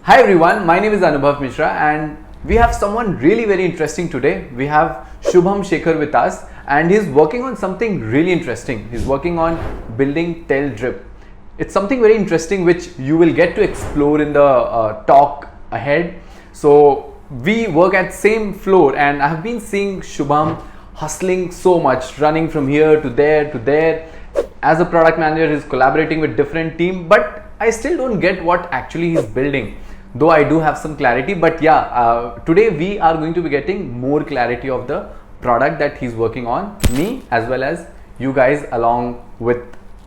Hi everyone, my name is Anubhav Mishra and we have someone really very interesting today. We have Shubham Shekhar with us and he's working on something really interesting. He's working on building Teldrip. It's something very interesting which you will get to explore in the talk ahead. So we work at same floor and I have been seeing Shubham hustling so much, running from here to there to there. As a product manager, he's collaborating with different team, but I still don't get what actually he's building. Though I do have some clarity, but yeah, today we are going to be getting more clarity of the product that he's working on, me as well as you guys, along with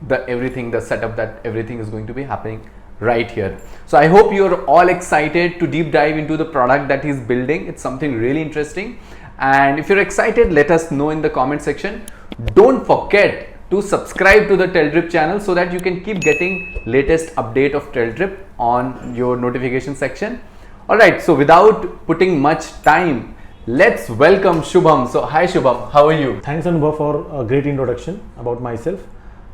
the setup that everything is going to be happening right here. So I hope you're all excited to deep dive into the product that he's building. It's something really interesting. And if you're excited, let us know in the comment section. Don't forget to subscribe to the Teldrip channel so that you can keep getting latest update of Teldrip on your notification section. Alright, so without putting much time, let's welcome Shubham. So hi Shubham, how are you? Thanks Anubhav for a great introduction about myself.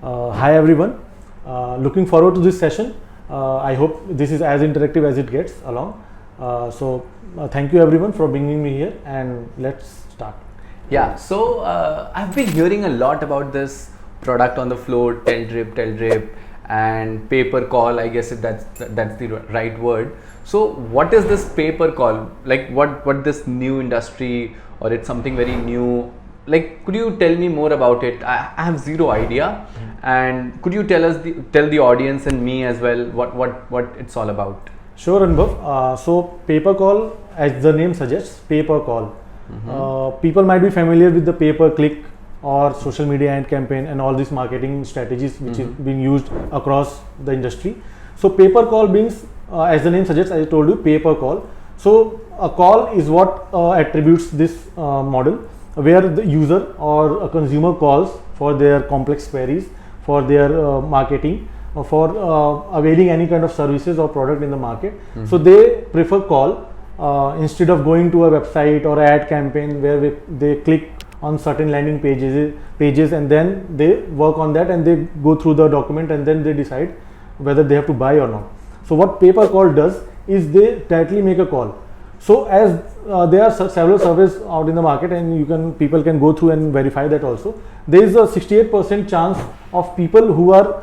Hi everyone, looking forward to this session. I hope this is as interactive as it gets along. Thank you everyone for bringing me here and let's start. Yeah, so I've been hearing a lot about this product on the floor, Teldrip and paper call, I guess if that's the right word. So what is this paper call? Like what this new industry, or it's something very new? Like, could you tell me more about it? I have zero idea. And could you tell the audience and me as well what it's all about? Sure Anubhav. So paper call, as the name suggests, paper call. People might be familiar with the pay per click or social media ad campaign and all these marketing strategies which is being used across the industry. So paper call means, as the name suggests, I told you, paper call. So a call is what attributes this model, where the user or a consumer calls for their complex queries, for their marketing, for availing any kind of services or product in the market. So they prefer call instead of going to a website or ad campaign where they click on certain landing pages and then they work on that and they go through the document and then they decide whether they have to buy or not. So what paper call does is they directly make a call. So as there are several surveys out in the market and people can go through and verify that also, there is a 68% chance of people who are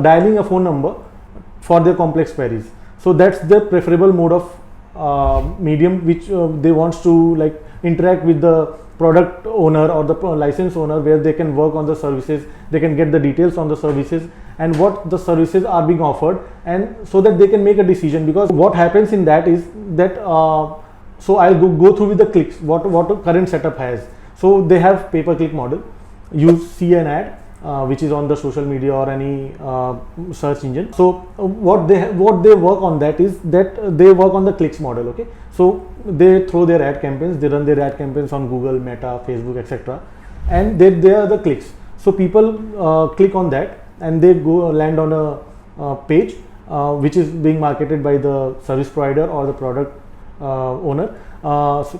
dialing a phone number for their complex queries. So that's the preferable mode of medium which they want to like interact with the product owner or the license owner, where they can work on the services, they can get the details on the services and what the services are being offered, and so that they can make a decision. Because what happens in that is that so I'll go through with the clicks what current setup has. So they have pay per click model. You see an ad which is on the social media or any search engine. So what they work on that is that they work on the clicks model. Okay, so they throw their ad campaigns, they run their ad campaigns on Google, Meta, Facebook, etc. and they are the clicks. So people click on that and they go land on a page which is being marketed by the service provider or the product owner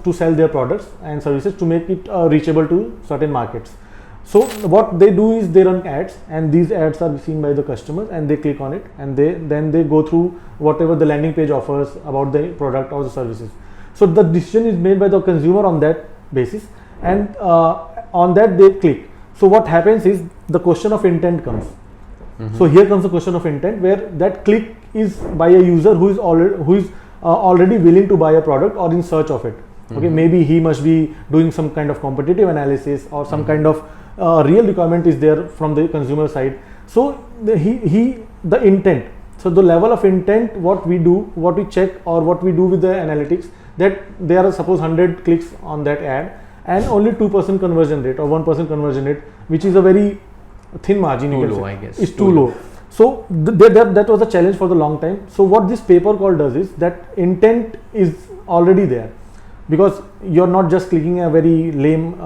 to sell their products and services to make it reachable to certain markets. So what they do is they run ads and these ads are seen by the customers and they click on it and then they go through whatever the landing page offers about the product or the services. So the decision is made by the consumer on that basis and on that they click. So what happens is the question of intent comes. So here comes the question of intent, where that click is by a user who is already willing to buy a product or in search of it. Okay, maybe he must be doing some kind of competitive analysis or some kind of real requirement is there from the consumer side. So the intent, so the level of intent, what we check or what we do with the analytics, that there are suppose 100 clicks on that ad and only 2% conversion rate or 1% conversion rate, which is a very thin margin. Too low, I guess. It's too low. So that was a challenge for the long time. So what this paper call does is that intent is already there, because you're not just clicking a very lame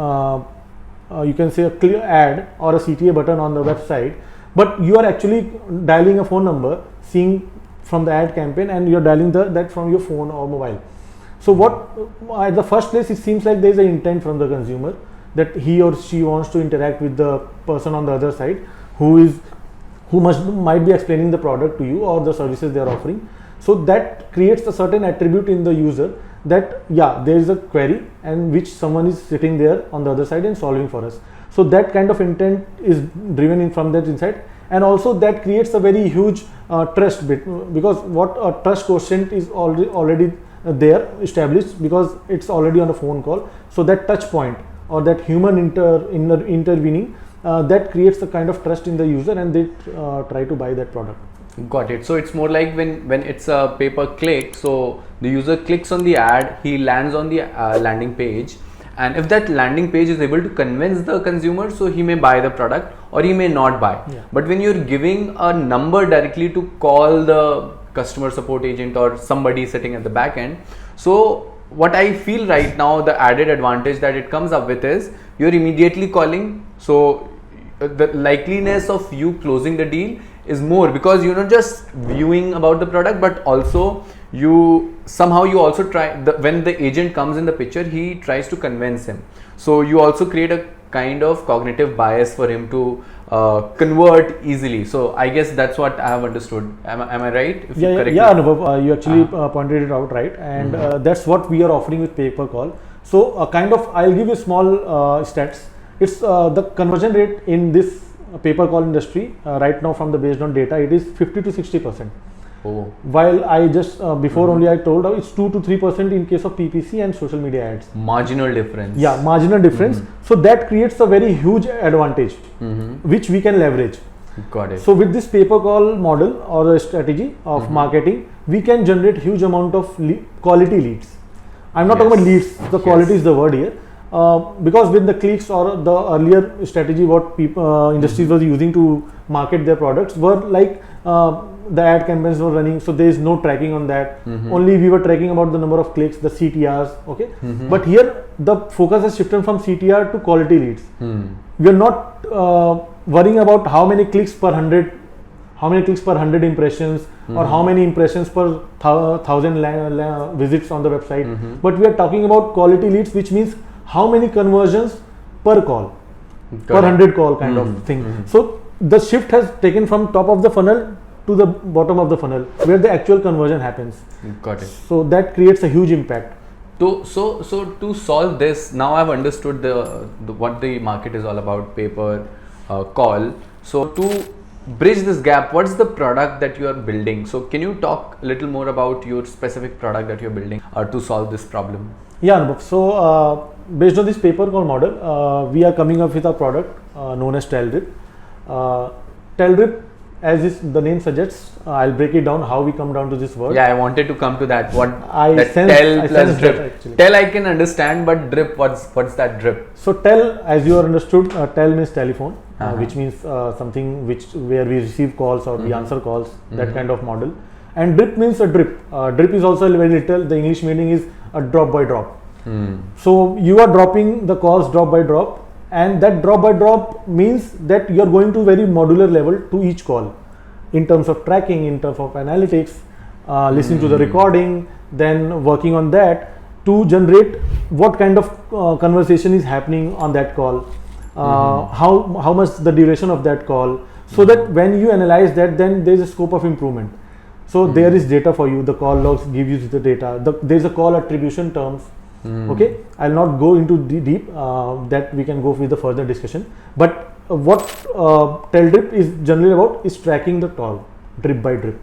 you can say a clear ad or a CTA button on the website, but you are actually dialing a phone number, seeing from the ad campaign, and you're dialing that from your phone or mobile. So what at the first place, it seems like there is an intent from the consumer that he or she wants to interact with the person on the other side who might be explaining the product to you or the services they are offering. So that creates a certain attribute in the user that yeah, there is a query and which someone is sitting there on the other side and solving for us. So that kind of intent is driven in from that insight, and also that creates a very huge trust bit, because what a trust quotient is already there established, because it's already on a phone call. So that touch point or that human intervening, that creates a kind of trust in the user, and they try to buy that product. Got it. So it's more like when it's a pay per click, so the user clicks on the ad, he lands on the landing page, and if that landing page is able to convince the consumer, so he may buy the product or he may not buy. Yeah. But when you're giving a number directly to call the customer support agent or somebody sitting at the back end, so what I feel right now, the added advantage that it comes up with is you're immediately calling, so the likeliness of you closing the deal is more, because you're not just viewing about the product, but also you also try, when the agent comes in the picture, he tries to convince him, so you also create a kind of cognitive bias for him to convert easily. So I guess that's what I have understood. Am I right? If Yeah, Anubhav, you actually pointed it out right, and that's what we are offering with pay per call. So kind of, I'll give you small stats. It's the conversion rate in this pay per call industry right now, from the based on data, it is 50 to 60%. Oh. While I just before only I told it's 2 to 3% in case of PPC and social media ads. Marginal difference. Yeah, marginal difference. So that creates a very huge advantage, which we can leverage. Got it. So with this pay per call model or a strategy of marketing, we can generate huge amount of quality leads. I'm not talking about leads. The quality is the word here. Because with the clicks or the earlier strategy, what people industries was using to market their products were like the ad campaigns were running, so there is no tracking on that. Only we were tracking about the number of clicks, the CTRs. Okay, but here the focus has shifted from CTR to quality leads. We are not worrying about how many clicks per 100, impressions, or how many impressions per 1,000 visits on the website. But we are talking about quality leads, which means how many conversions per call, per 100 call kind of thing. So the shift has taken from top of the funnel to the bottom of the funnel, where the actual conversion happens. Got it. So that creates a huge impact. So to solve this, now I've understood the what the market is all about, pay per call. So to bridge this gap, what's the product that you are building? So can you talk a little more about your specific product that you're building to solve this problem? Yeah, Anubhav. So based on this pay per call model, we are coming up with a product known as Teldrip. Teldrip, as the name suggests, I'll break it down how we come down to this word. Yeah, I wanted to come to that. What I tell plus drip. Tell I can understand, but drip, what's that drip? So tell, as you are understood, tell means telephone, which means something where we receive calls or we answer calls, that kind of model. And drip means a drip. Drip is also very little. The English meaning is a drop by drop. So you are dropping the calls drop by drop, and that drop by drop means that you are going to very modular level to each call, in terms of tracking, in terms of analytics, listening to the recording, then working on that to generate what kind of conversation is happening on that call, how much the duration of that call, so that when you analyze that, then there is a scope of improvement. So there is data for you. The call logs give you the data. There is a call attribution terms. Okay, I'll not go into deep. That we can go with the further discussion. But what Teldrip is generally about is tracking the call drip by drip.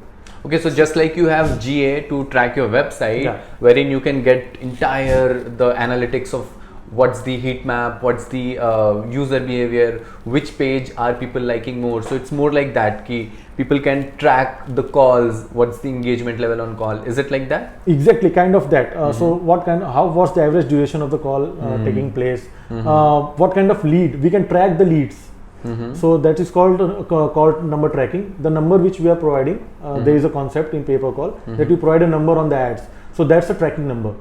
Okay, so just like you have GA to track your website, wherein you can get the analytics of what's the heat map, what's the user behavior, which page are people liking more. So it's more like that, ki people can track the calls, what's the engagement level on call. Is it like that? Exactly, kind of that. So how was the average duration of the call taking place? What kind of lead? We can track the leads. So that is called call number tracking. The number which we are providing, there is a concept in pay per call that you provide a number on the ads. So that's a tracking number.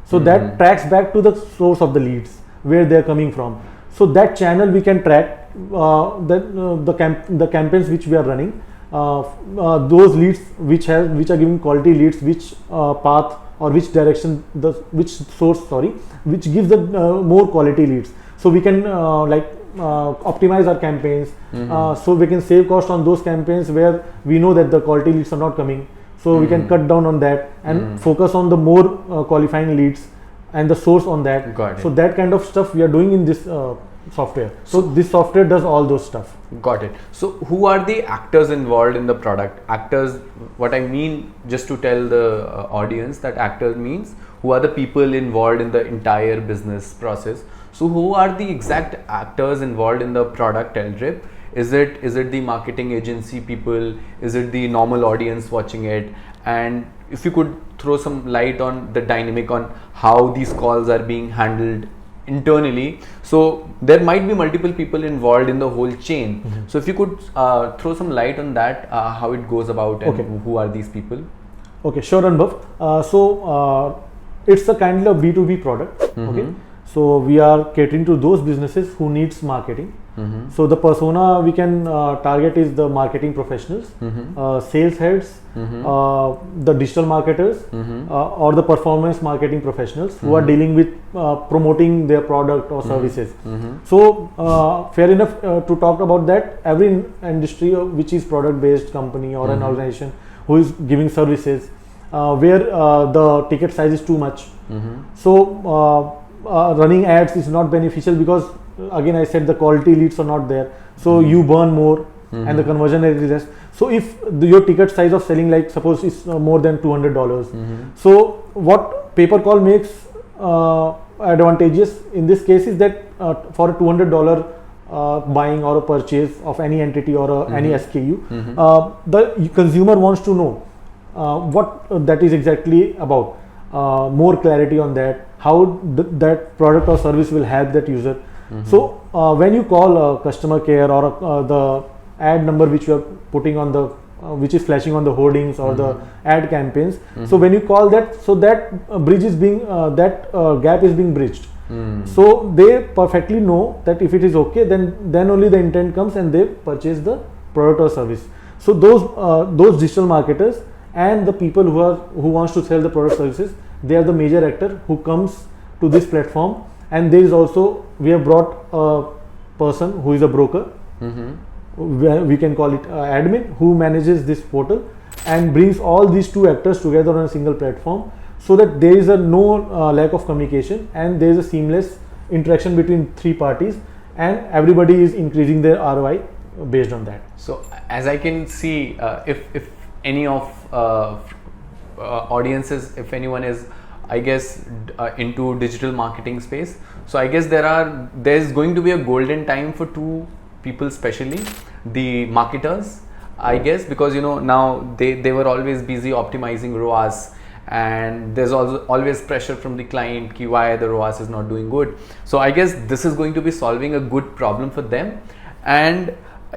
So that tracks back to the source of the leads, where they are coming from. So that channel we can track the campaigns which we are running, those leads which are giving quality leads, which path or which direction, which gives the more quality leads. So we can optimize our campaigns, so we can save cost on those campaigns where we know that the quality leads are not coming. So we can cut down on that and focus on the more qualifying leads and the source on that. Got it. So that kind of stuff we are doing in this software. So this software does all those stuff. Got it. So who are the actors involved in the product? Actors, what I mean, just to tell the audience, that actors means who are the people involved in the entire business process. So who are the exact actors involved in the product Teldrip? Is it the marketing agency people? Is it the normal audience watching it? And if you could throw some light on the dynamic on how these calls are being handled internally. So there might be multiple people involved in the whole chain. So if you could throw some light on that, how it goes about and who are these people? Okay, sure, Anubhav. It's a kind of B2B product. Okay, so we are catering to those businesses who needs marketing. So the persona we can target is the marketing professionals, sales heads, the digital marketers, or the performance marketing professionals who are dealing with promoting their product or services. So fair enough to talk about that. Every industry which is product based company or an organization who is giving services where the ticket size is too much. So running ads is not beneficial because again I said the quality leads are not there, so you burn more and the conversion rate is less. So if your ticket size of selling, like suppose is more than $200, so what pay per call makes advantageous in this case is that for a $200 buying or a purchase of any entity or any SKU, the consumer wants to know what that is exactly about, more clarity on that, how that product or service will help that user. So when you call customer care or the ad number which you are putting on the which is flashing on the hoardings or the ad campaigns, so when you call that, so that bridge is being gap is being bridged. So they perfectly know that if it is okay, then only the intent comes and they purchase the product or service. So those digital marketers and the people who wants to sell the product services, they are the major actor who comes to this platform. And there is also, we have brought a person who is a broker, we can call it admin, who manages this portal and brings all these two actors together on a single platform, so that there is no lack of communication and there is a seamless interaction between three parties, and everybody is increasing their ROI based on that. So as I can see, if any of audiences, if anyone is, I guess, into digital marketing space, so I guess there's going to be a golden time for two people, especially the marketers, I guess, because now they were always busy optimizing ROAS, and there's also always pressure from the client ki why the ROAS is not doing good. So I guess this is going to be solving a good problem for them. And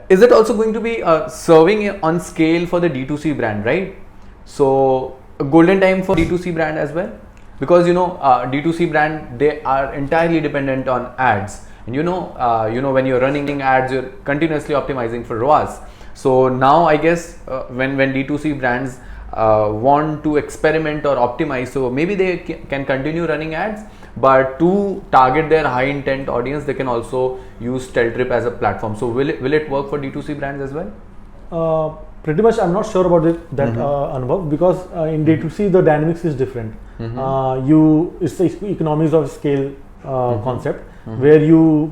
is it also going to be serving on scale for the D2C brand, right? So a golden time for D2C brand as well, because D2C brand, they are entirely dependent on ads, and when you're running ads, you're continuously optimizing for ROAS. So now I guess when D2C brands want to experiment or optimize, so maybe they can continue running ads, but to target their high intent audience, they can also use Teldrip as a platform. So will it work for D2C brands as well? Pretty much, I'm not sure about that Anubhav, because in D2C the dynamics is different. It's the economies of scale concept, where you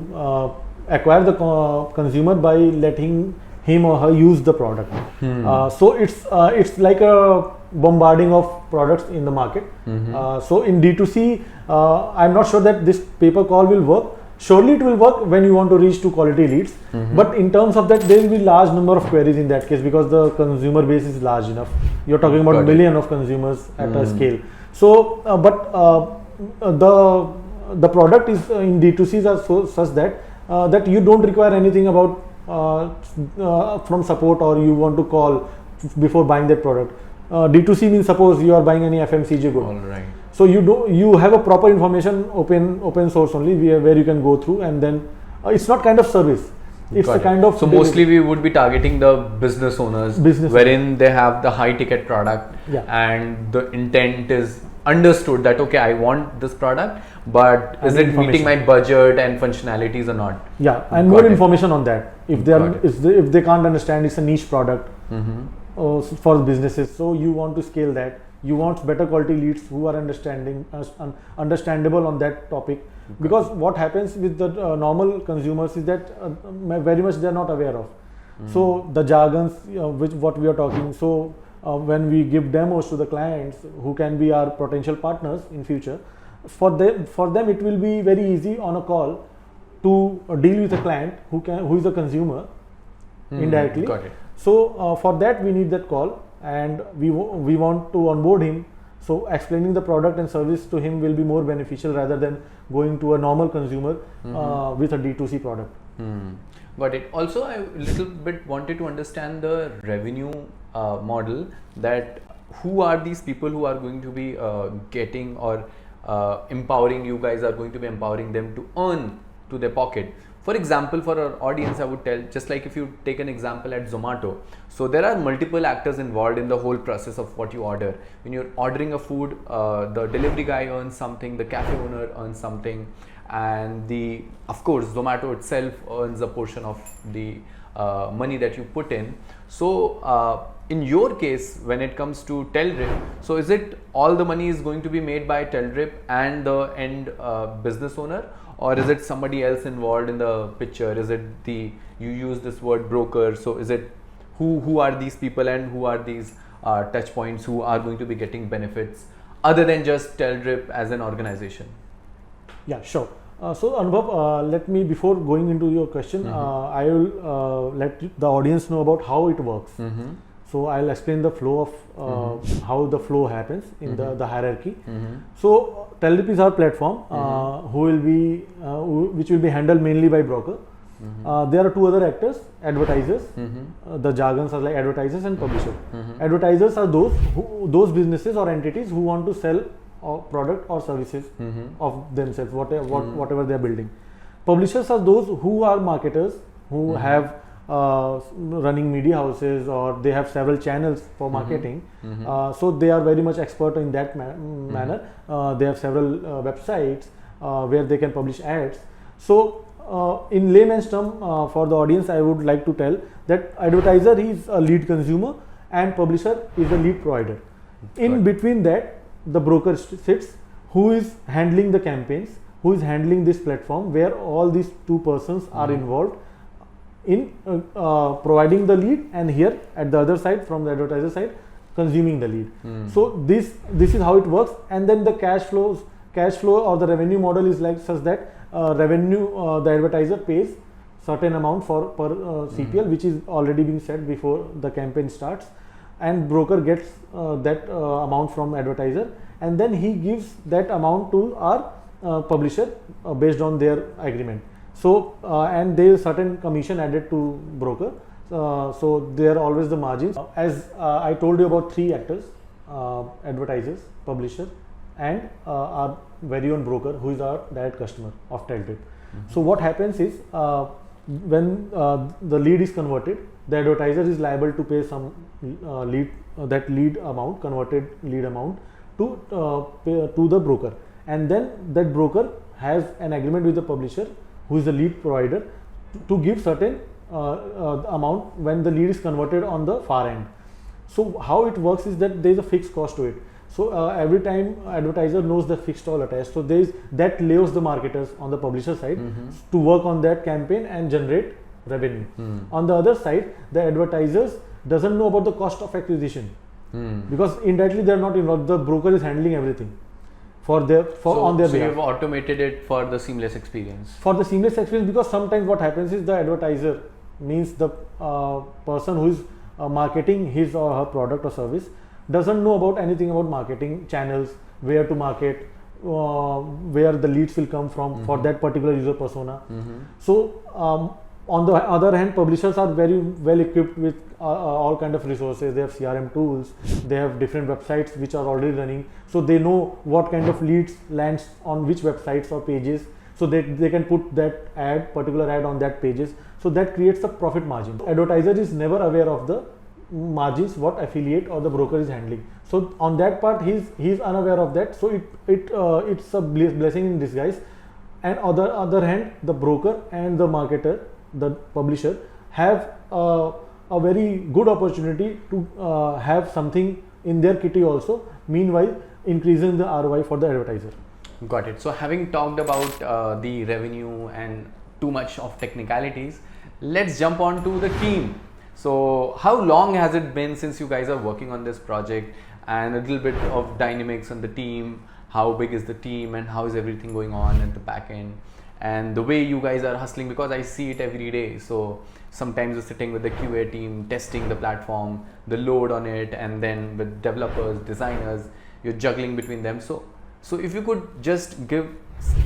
acquire the consumer by letting him or her use the product. So it's like a bombarding of products in the market. So in D2C, I'm not sure that this pay-per call will work. Surely it will work when you want to reach to quality leads, but in terms of that, there will be large number of queries in that case, because the consumer base is large enough. You're talking about a million of consumers at a scale. So, the product is in D2Cs are such that you don't require anything about from support, or you want to call before buying that product. D2C means, suppose you are buying any FMCG good. All right. So you have a proper information, open source only, where you can go through, and then it's not kind of service. It's a kind of. So mostly we would be targeting the business owners, wherein they have the high ticket product, and the intent is understood that okay, I want this product, but is it meeting my budget and functionalities or not? Yeah, and more information on that. If they can't understand, it's a niche product. for businesses. So you want to scale that. You want better quality leads who are understandable on that topic. Okay. Because what happens with the normal consumers is that very much they are not aware of. So the jargons, which what we are talking. So when we give demos to the clients who can be our potential partners in future, for them it will be very easy on a call to deal with a client who is a consumer indirectly. Got it. So for that we need that call, and we want to onboard him. So explaining the product and service to him will be more beneficial rather than going to a normal consumer with a D2C product. Got it. Also, I a little bit wanted to understand the revenue model, that who are these people who are going to be getting or empowering, you guys are going to be empowering them to earn to their pocket. For example, for our audience, I would tell, just like if you take an example at Zomato, so there are multiple actors involved in the whole process of what you order. When you're ordering a food, the delivery guy earns something, the cafe owner earns something, and of course Zomato itself earns a portion of the money that you put in. So in your case, when it comes to Teldrip, so is it all the money is going to be made by Teldrip and the end business owner, or is it somebody else involved in the picture? Is it you use this word broker, so is it who are these people and who are these touch points who are going to be getting benefits other than just Teldrip as an organization? Yeah, sure. So Anubhav, let me, before going into your question, I will let the audience know about how it works. So I'll explain the flow of how the flow happens in the hierarchy. So Teldrip is our platform, which will be handled mainly by broker. There are two other actors, advertisers. The jargons are like advertisers and publisher. Advertisers are those businesses or entities who want to sell product or services of themselves, whatever they are building. Publishers are those who are marketers, who have running media houses, or they have several channels for marketing. So they are very much expert in that manner. They have several websites where they can publish ads. So in layman's term, for the audience, I would like to tell that advertiser is a lead consumer and publisher is a lead provider. In between that, the broker sits, who is handling the campaigns, who is handling this platform where all these two persons are involved in providing the lead, and here at the other side, from the advertiser side, consuming the lead. So this is how it works. And then the cash flow or the revenue model is like such that the advertiser pays certain amount per CPL, which is already being set before the campaign starts, and broker gets that amount from advertiser, and then he gives that amount to our publisher based on their agreement. So and there is certain commission added to broker. So there are always the margins. As I told you about three actors, advertisers, publisher, and our very own broker, who is our direct customer of Teldrip. So what happens is, when the lead is converted, the advertiser is liable to pay some converted lead amount to the broker, and then that broker has an agreement with the publisher, who is the lead provider, to give certain amount when the lead is converted on the far end. So how it works is that there is a fixed cost to it. So every time advertiser knows the fixed all attached, so that leaves the marketers on the publisher side to work on that campaign and generate revenue. On the other side, the advertisers doesn't know about the cost of acquisition, because indirectly they are not involved. The broker is handling everything on their behalf. So you've automated it for the seamless experience. For the seamless experience, because sometimes what happens is the advertiser, means the person who is marketing his or her product or service, doesn't know about anything about marketing channels, where to market, where the leads will come from for that particular user persona. So on the other hand, publishers are very well equipped with all kind of resources. They have CRM tools, they have different websites which are already running, so they know what kind of leads lands on which websites or pages, so they can put that particular ad on that pages. So that creates a profit margin. Advertiser is never aware of the margins what affiliate or the broker is handling. So on that part, he's unaware of that. So it's a blessing in disguise. And on the other hand, the broker and the marketer, the publisher, have a a very good opportunity to have something in their kitty also, meanwhile increasing the ROI for the advertiser. Got it. So having talked about the revenue and too much of technicalities, let's jump on to the team. So how long has it been since you guys are working on this project, and a little bit of dynamics on the team? How big is the team and how is everything going on at the back end? And the way you guys are hustling, because I see it every day. So sometimes you're sitting with the QA team, testing the platform, the load on it, and then with developers, designers, you're juggling between them. So if you could just give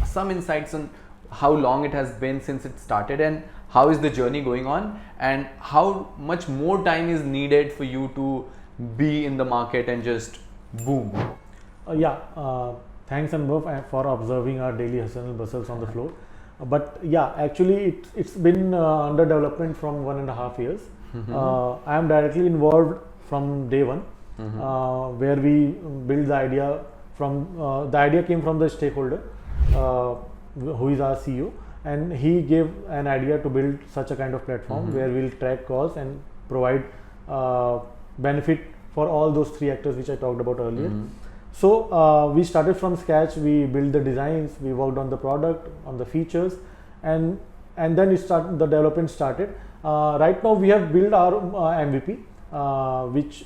some insights on how long it has been since it started, and how is the journey going on, and how much more time is needed for you to be in the market and just boom. Thanks Anubhav for observing our daily hustle and bustles on the floor. But yeah, actually it's been under development from 1.5 years. I am directly involved from day one, where we build the idea from, the idea came from the stakeholder who is our CEO, and he gave an idea to build such a kind of platform where we'll track costs and provide benefit for all those three actors which I talked about earlier. So we started from scratch. We built the designs, we worked on the product, on the features, and then the development started. Right now we have built our MVP,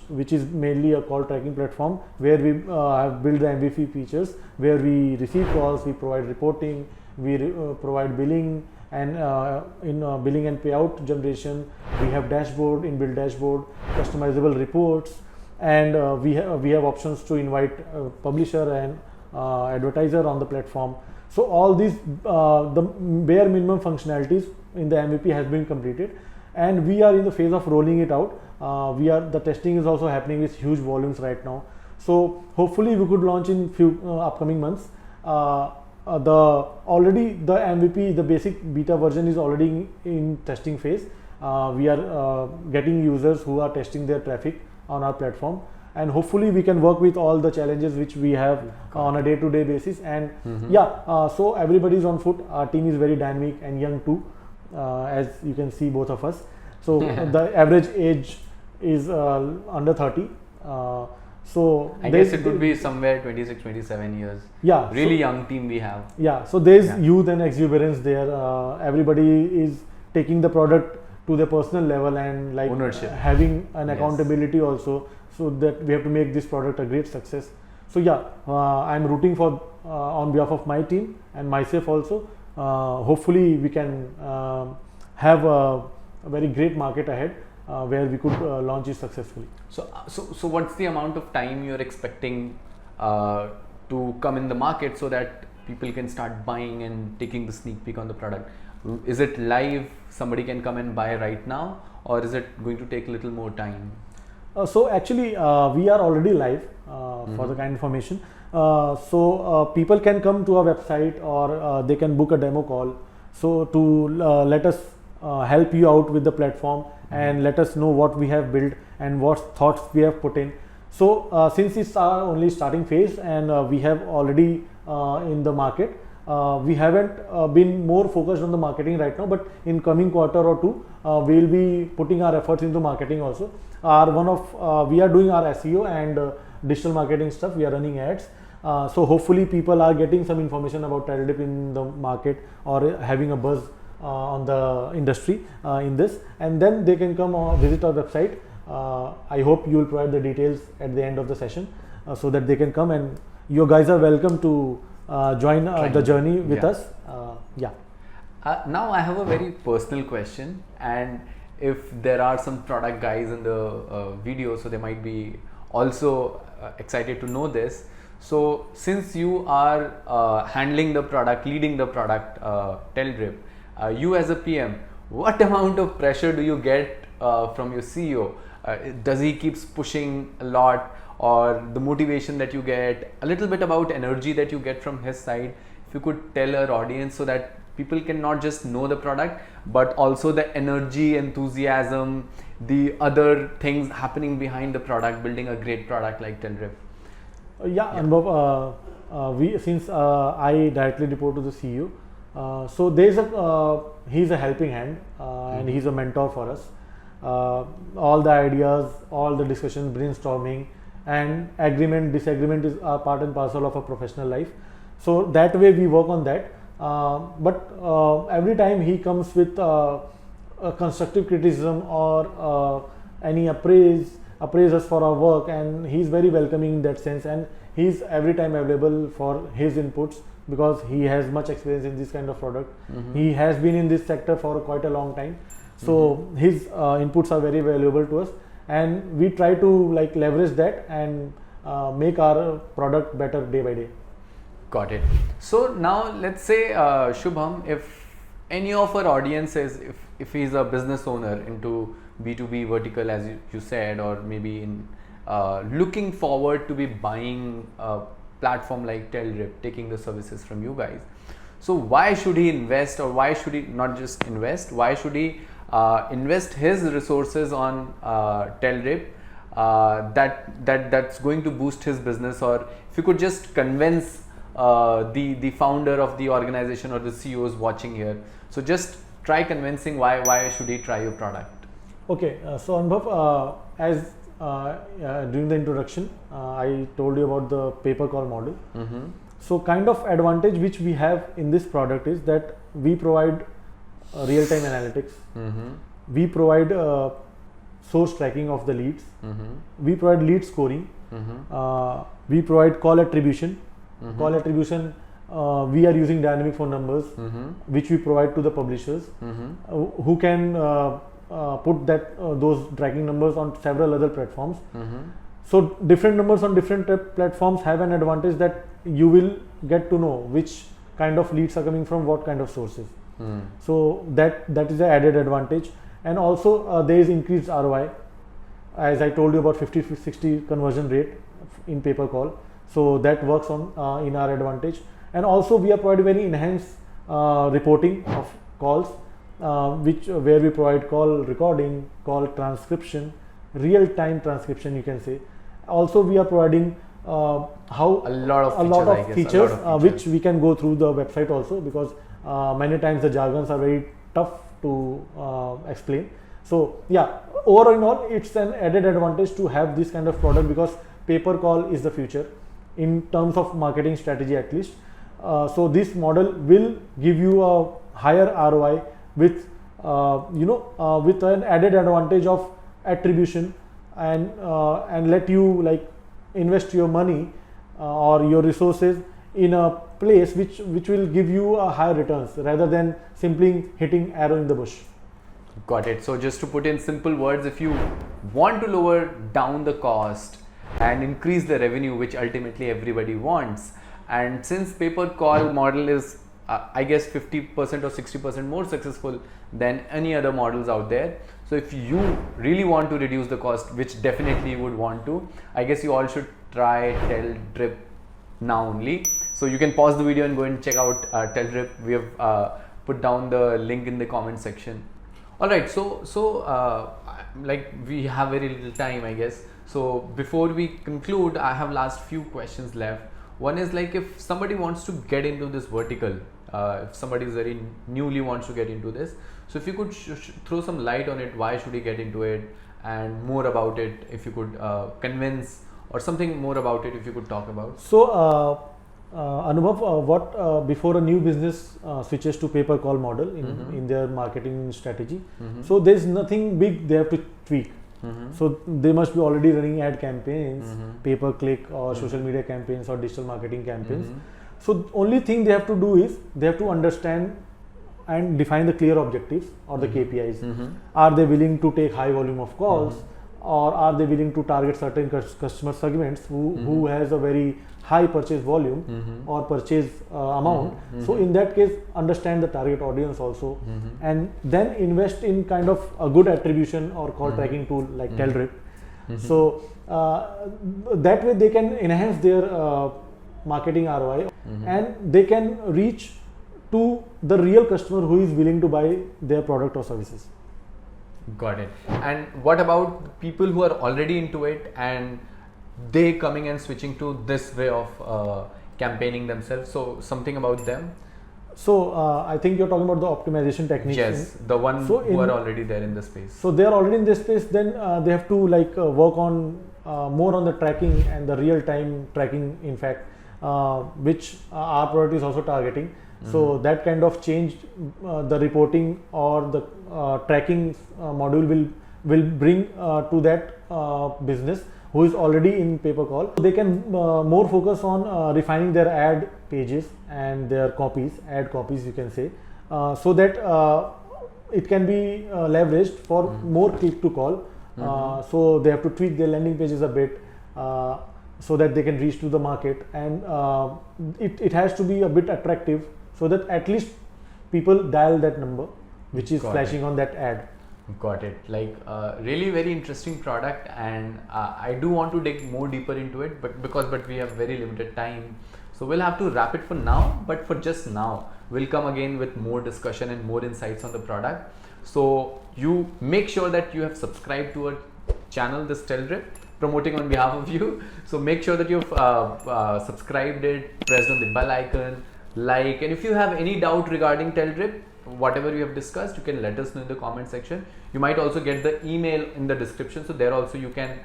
which is mainly a call tracking platform, where we have built the MVP features, where we receive calls, we provide reporting, we provide billing, and in billing and payout generation, we have dashboard, inbuilt dashboard, customizable reports, and we have options to invite publisher and advertiser on the platform. So all these the bare minimum functionalities in the MVP has been completed, and we are in the phase of rolling it out. The testing is also happening with huge volumes right now. So hopefully we could launch in few upcoming months. Already the MVP, the basic beta version, is already in testing phase. We are getting users who are testing their traffic on our platform, and hopefully we can work with all the challenges which we have on a day-to-day basis. And so everybody is on foot. Our team is very dynamic and young too, as you can see both of us. So the average age is under 30. So I guess it would be somewhere 26, 27 years. Yeah, really young team we have. Yeah, so there is youth and exuberance there. Everybody is taking the product to the personal level, and like ownership, having an accountability also, so that we have to make this product a great success. So I'm rooting for on behalf of my team and myself also. Hopefully we can have a very great market ahead, where we could launch it successfully. So what's the amount of time you're expecting to come in the market, so that people can start buying and taking the sneak peek on the product? Is it live, somebody can come and buy right now, or is it going to take a little more time? So actually we are already live for the kind information. So people can come to our website, or they can book a demo call, so to let us help you out with the platform and let us know what we have built and what thoughts we have put in. So since it's our only starting phase, and we have already in the market, we haven't been more focused on the marketing right now, but in coming quarter or two we'll be putting our efforts into marketing also. We are doing our SEO and digital marketing stuff. We are running ads, so hopefully people are getting some information about Teldrip in the market, or having a buzz on the industry in this, and then they can come visit our website. I hope you will provide the details at the end of the session, so that they can come, and you guys are welcome to join the journey with us. Now I have a very personal question, and if there are some product guys in the video, so they might be also excited to know this. So since you are handling the product, leading the product, Teldrip, you as a PM, what amount of pressure do you get from your CEO? Does he keeps pushing a lot, or the motivation that you get, a little bit about energy that you get from his side? If you could tell our audience, so that people can not just know the product, but also the energy, enthusiasm, the other things happening behind the product, building a great product like Teldrip. Anubhav, since I directly report to the CEO, so there's he's a helping hand, and he's a mentor for us. all the ideas, all the discussion, brainstorming, and agreement, disagreement is a part and parcel of a professional life. So that way we work on that. But every time he comes with a constructive criticism or any appraise us for our work, and he's very welcoming in that sense, and he's every time available for his inputs because he has much experience in this kind of product. He has been in this sector for quite a long time, so his inputs are very valuable to us, and we try to like leverage that and make our product better day by day. Got it. So now let's say Shubham, if any of our audiences, if he's a business owner into B2B vertical as you said, or maybe in looking forward to be buying a platform like Teldrip, taking the services from you guys, so why should he invest, or why should he not just invest, why should he invest his resources on Teldrip that's going to boost his business? Or if you could just convince the founder of the organization or the CEOs watching here, so just try convincing why should he try your product. Okay, so Anubhav, as during the introduction, I told you about the pay-per-call model. So kind of advantage which we have in this product is that we provide real-time analytics. We provide source tracking of the leads. We provide lead scoring. We provide call attribution. Call attribution, we are using dynamic phone numbers, which we provide to the publishers, who can put that those tracking numbers on several other platforms. So different numbers on different platforms have an advantage that you will get to know which kind of leads are coming from what kind of sources. So that is an added advantage, and also there is increased ROI, as I told you about 50-60 conversion rate in pay-per-call. So that works on in our advantage, and also we are providing very enhanced reporting of calls, where we provide call recording, call transcription, real-time transcription, you can say. Also, we are providing how a lot of features, which we can go through the website also, because many times the jargons are very tough to explain. So yeah, overall in all, it's an added advantage to have this kind of product, because pay-per-call is the future in terms of marketing strategy at least. So this model will give you a higher ROI with with an added advantage of attribution, and let you like invest your money or your resources in a place which will give you a higher returns rather than simply hitting arrow in the bush. Got it. So just to put in simple words, if you want to lower down the cost and increase the revenue, which ultimately everybody wants, and since pay-per-call model is I guess 50% or 60% more successful than any other models out there, so if you really want to reduce the cost, which definitely you would want to, I guess you all should try Teldrip now only. So you can pause the video and go and check out Teldrip. We have put down the link in the comment section. Alright, so like we have very little time, I guess. So before we conclude, I have last few questions left. One is like, if somebody wants to get into this vertical, if somebody is very newly wants to get into this, so if you could throw some light on it, why should he get into it, and more about it, if you could convince, or something more about it if you could talk about. So Anubhav, before a new business switches to pay-per-call model in their marketing strategy, so there's nothing big they have to tweak. So they must be already running ad campaigns, pay-per-click or social media campaigns or digital marketing campaigns. So only thing they have to do is they have to understand and define the clear objectives or the KPIs. Are they willing to take high volume of calls, or are they willing to target certain customer segments who has a very high purchase volume or purchase amount? So in that case, understand the target audience also, and then invest in kind of a good attribution or call tracking tool like Teldrip. So that way they can enhance their marketing ROI, and they can reach to the real customer who is willing to buy their product or services. Got it. And what about people who are already into it and they coming and switching to this way of campaigning themselves? So something about them. So I think you're talking about the optimization techniques. Yes, the one So who in- are already there in the space. So they are already in this space. Then they have to like work on more on the tracking and the real time tracking. In fact, which our product is also targeting. So that kind of changed the reporting or the tracking module will bring to that business who is already in pay-per-call. They can more focus on refining their ad pages and their copies, ad copies you can say, so that it can be leveraged for more click to call. So they have to tweak their landing pages a bit so that they can reach to the market, and it has to be a bit attractive so that at least people dial that number which is Got flashing it. on that ad. Got it. Like really very interesting product, and I do want to dig more deeper into it, but we have very limited time, so we'll have to wrap it for now. But for just now, we'll come again with more discussion and more insights on the product. So you make sure that you have subscribed to our channel, this Teldrip, promoting on behalf of you. So make sure that you've subscribed it, pressed on the bell icon, like, and if you have any doubt regarding Teldrip, whatever we have discussed, you can let us know in the comment section. You might also get the email in the description, so there also you can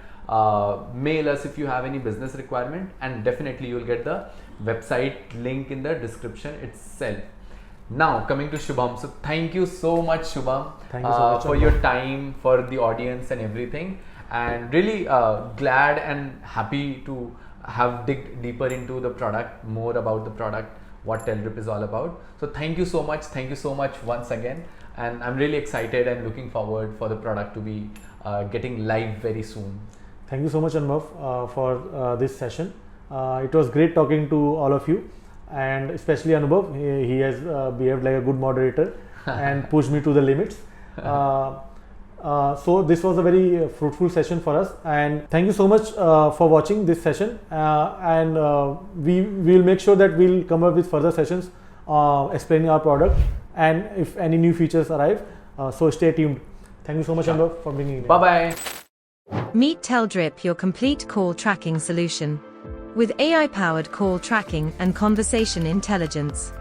mail us if you have any business requirement, and definitely you will get the website link in the description itself. Now coming to Shubham, so thank you so much, Shubham, Thank you so much, for Anubhav. your time, for the audience and everything, and really glad and happy to have dig deeper into the product, more about the product, what Teldrip is all about. So thank you so much once again, and I'm really excited and looking forward for the product to be getting live very soon. Thank you so much, Anubhav, for this session. It was great talking to all of you, and especially Anubhav. He has behaved like a good moderator and pushed me to the limits. So this was a very fruitful session for us, and thank you so much for watching this session. And we will make sure that we'll come up with further sessions explaining our product, and if any new features arrive. So stay tuned. Thank you so much, Sure. Anubhav, for bringing me. Bye bye. Meet Teldrip, your complete call tracking solution. With AI-powered call tracking and conversation intelligence.